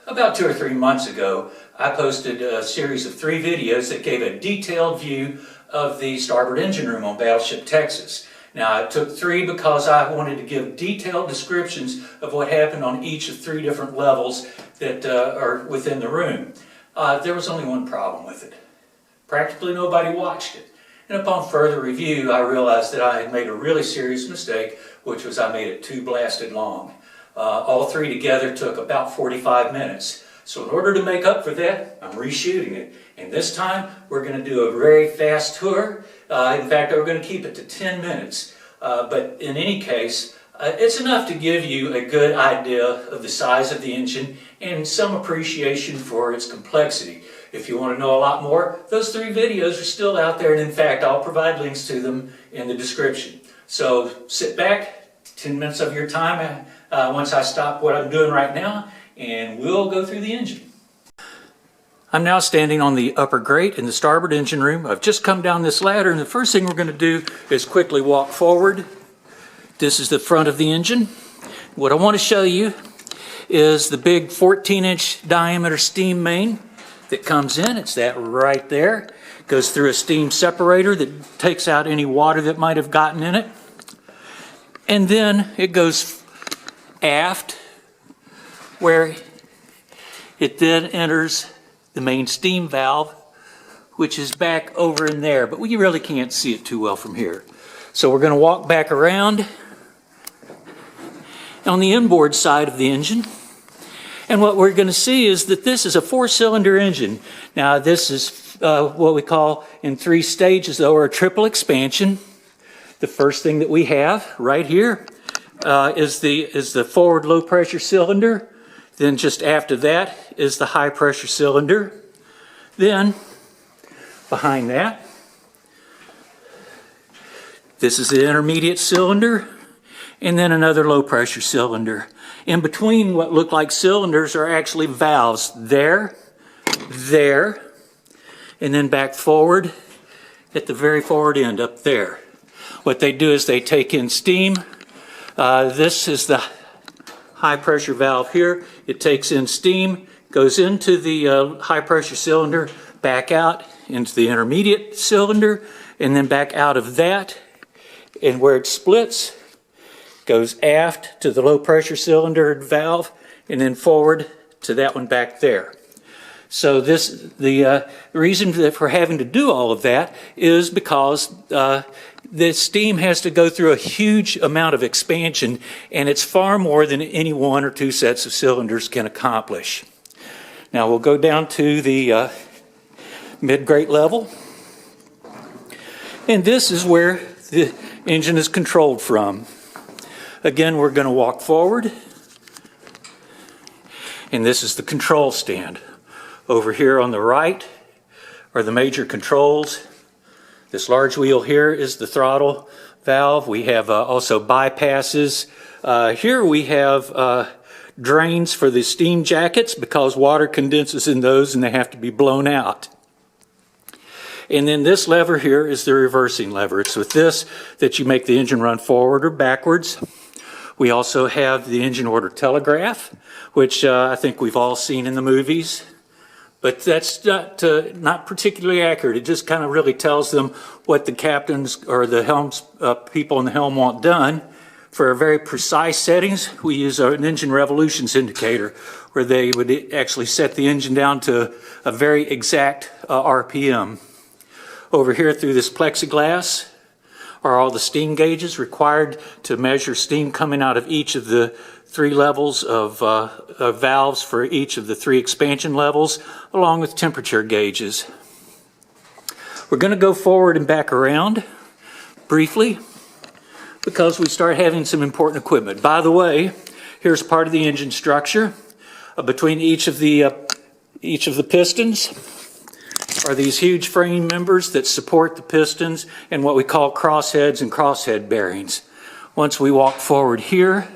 About 2 or 3 months ago, I posted a series of 3 videos that gave a detailed view of the starboard engine room on Battleship, Texas. Now, I took 3 because I wanted to give detailed descriptions of what happened on each of 3 different levels that are within the room. There was only one problem with it. Practically nobody watched it. And upon further review, I realized that I had made a really serious mistake, which was I made it too blasted long. All 3 together took about 45 minutes. So in order to make up for that, I'm reshooting it. And this time, we're going to do a very fast tour. In fact, we're going to keep it to 10 minutes. But in any case, it's enough to give you a good idea of the size of the engine and some appreciation for its complexity. If you want to know a lot more, those 3 videos are still out there, and in fact, I'll provide links to them in the description. So sit back, 10 minutes of your time once I stop what I'm doing right now, and we'll go through the engine. I'm now standing on the upper grate in the starboard engine room. I've just come down this ladder, and the first thing we're going to do is quickly walk forward. This is the front of the engine. What I want to show you is the big 14-inch diameter steam main that comes in. It's that right there. It goes through a steam separator that takes out any water that might have gotten in it. And then it goes aft, where it then enters the main steam valve, which is back over in there, but we really can't see it too well from here. So we're going to walk back around on the inboard side of the engine. And what we're going to see is that this is a 4-cylinder engine. Now this is what we call in 3 stages, though, or a triple expansion. The first thing that we have right here is the forward low pressure cylinder. Then just after that is the high pressure cylinder. Then behind that, this is the intermediate cylinder, and then another low pressure cylinder. In between what look like cylinders are actually valves. There, and then back forward at the very forward end up there. What they do is they take in steam. This is the high pressure valve here. It takes in steam, goes into the high pressure cylinder, back out into the intermediate cylinder, and then back out of that. And where it splits, goes aft to the low pressure cylinder valve, and then forward to that one back there. So the reason that we're having to do all of that is because the steam has to go through a huge amount of expansion, and it's far more than any 1 or 2 sets of cylinders can accomplish. Now we'll go down to the mid-grate level, and this is where the engine is controlled from. Again, we're going to walk forward, and this is the control stand. Over here on the right are the major controls. This large wheel here is the throttle valve. We have also bypasses. Here we have drains for the steam jackets because water condenses in those and they have to be blown out. And then this lever here is the reversing lever. It's with this that you make the engine run forward or backwards. We also have the engine order telegraph, which I think we've all seen in the movies. But that's not particularly accurate. It just kind of really tells them what the captains or the helms people in the helm want done. For very precise settings, we use an engine revolutions indicator, where they would actually set the engine down to a very exact RPM. Over here through this plexiglass are all the steam gauges required to measure steam coming out of each of the 3 levels of valves for each of the 3 expansion levels, along with temperature gauges. We're going to go forward and back around briefly because we start having some important equipment. By the way, here's part of the engine structure. Between each of the pistons are these huge frame members that support the pistons and what we call crossheads and crosshead bearings. Once we walk forward here,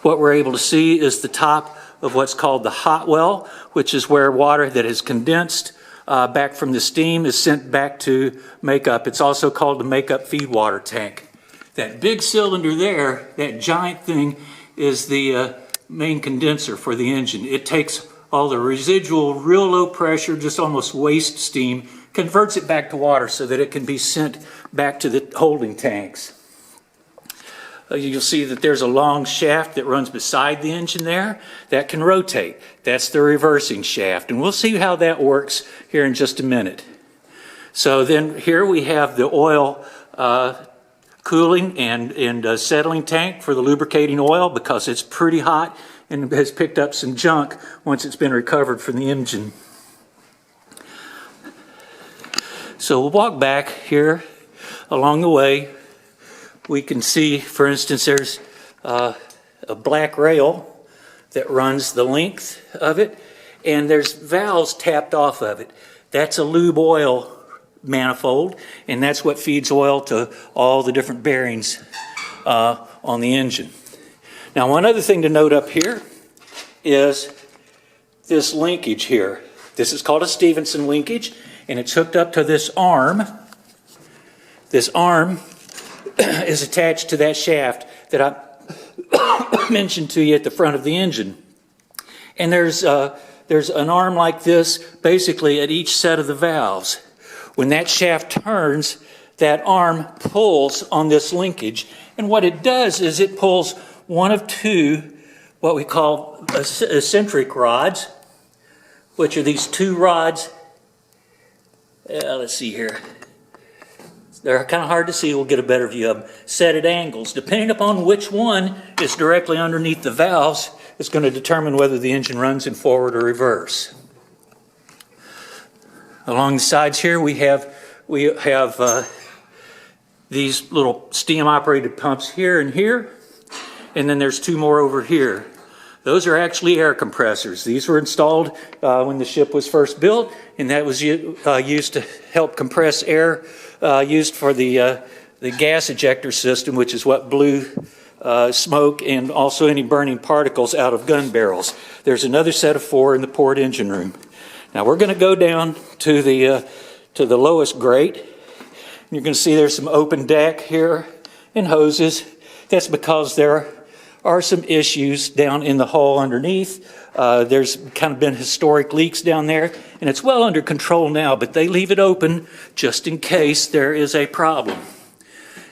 what we're able to see is the top of what's called the hot well, which is where water that is condensed back from the steam is sent back to makeup. It's also called the makeup feed water tank. That big cylinder there, that giant thing, is the main condenser for the engine. It takes all the residual, real low pressure, just almost waste steam, converts it back to water so that it can be sent back to the holding tanks. You'll see that there's a long shaft that runs beside the engine there that can rotate. That's the reversing shaft, and we'll see how that works here in just a minute. So then here we have the oil cooling and settling tank for the lubricating oil, because it's pretty hot and has picked up some junk once it's been recovered from the engine. So we'll walk back here along the way. We can see, for instance, there's a black rail that runs the length of it, and there's valves tapped off of it. That's a lube oil manifold, and that's what feeds oil to all the different bearings on the engine. Now, one other thing to note up here is this linkage here. This is called a Stevenson linkage, and it's hooked up to this arm. This arm is attached to that shaft that I mentioned to you at the front of the engine. And there's an arm like this basically at each set of the valves. When that shaft turns, that arm pulls on this linkage, and what it does is it pulls one of two, what we call eccentric rods, which are these two rods. Let's see here. They're kind of hard to see. We'll get a better view of them. Set at angles. Depending upon which one is directly underneath the valves, it's going to determine whether the engine runs in forward or reverse. Along the sides here, we have these little steam-operated pumps here and here, and then there's two more over here. Those are actually air compressors. These were installed when the ship was first built, and that was used to help compress air used for the gas ejector system, which is what blew smoke and also any burning particles out of gun barrels. There's another set of four in the port engine room. Now we're going to go down to the lowest grate. You're going to see there's some open deck here and hoses. That's because there are some issues down in the hull underneath. There's kind of been historic leaks down there, and it's well under control now, but they leave it open just in case there is a problem.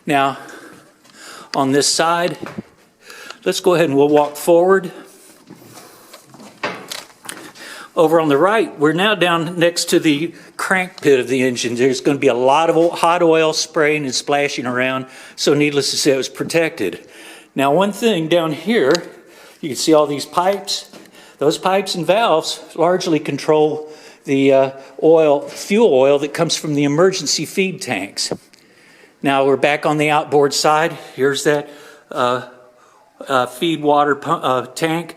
Now, on this side, let's go ahead and we'll walk forward. Over on the right, we're now down next to the crank pit of the engine. There's going to be a lot of hot oil spraying and splashing around, so needless to say, it was protected. Now, one thing down here, you can see all these pipes. Those pipes and valves largely control the fuel oil that comes from the emergency feed tanks. Now we're back on the outboard side. Here's that feed water tank.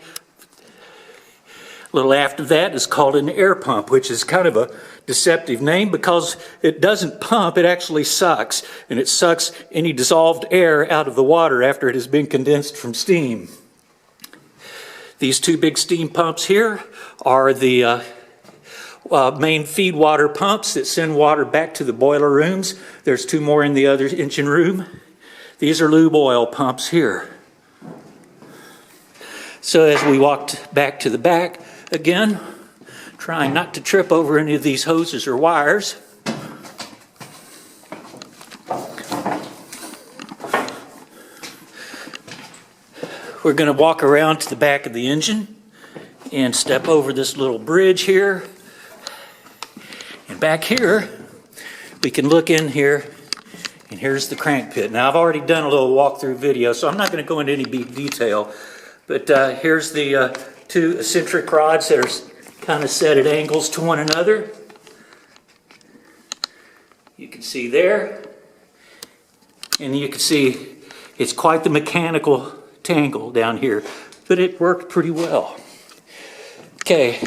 A little after that is called an air pump, which is kind of a deceptive name because it doesn't pump, it actually sucks. And it sucks any dissolved air out of the water after it has been condensed from steam. These two big steam pumps here are the main feed water pumps that send water back to the boiler rooms. There's two more in the other engine room. These are lube oil pumps here. So as we walked back to the back, again, trying not to trip over any of these hoses or wires. We're going to walk around to the back of the engine and step over this little bridge here. And back here, we can look in here, and here's the crank pit. Now, I've already done a little walkthrough video, so I'm not going to go into any detail. But here's the two eccentric rods that are kind of set at angles to one another. You can see there. And you can see it's quite the mechanical tangle down here, but it worked pretty well. Okay,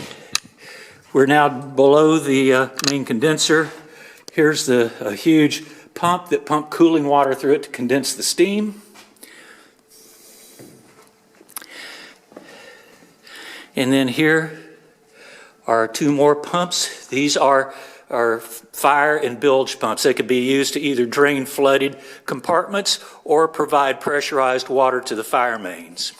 we're now below the main condenser. Here's a huge pump that pumped cooling water through it to condense the steam. And then here are two more pumps. These are fire and bilge pumps. They could be used to either drain flooded compartments or provide pressurized water to the fire mains.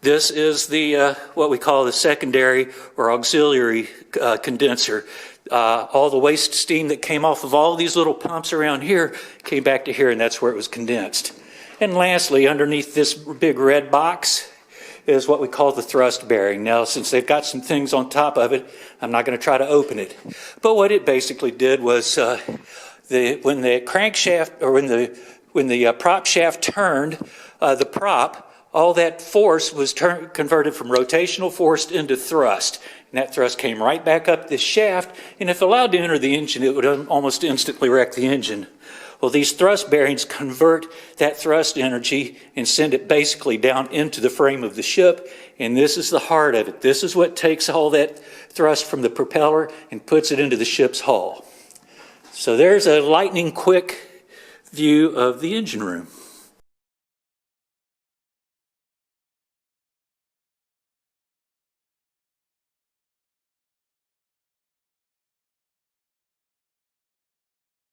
This is the what we call the secondary or auxiliary condenser. All the waste steam that came off of all these little pumps around here came back to here, and that's where it was condensed. And lastly, underneath this big red box is what we call the thrust bearing. Now, since they've got some things on top of it, I'm not going to try to open it. But what it basically did was when the crankshaft, or when the prop shaft turned, the prop, all that force was converted from rotational force into thrust. And that thrust came right back up this shaft, and if allowed to enter the engine, it would almost instantly wreck the engine. Well, these thrust bearings convert that thrust energy and send it basically down into the frame of the ship, and this is the heart of it. This is what takes all that thrust from the propeller and puts it into the ship's hull. So there's a lightning quick view of the engine room.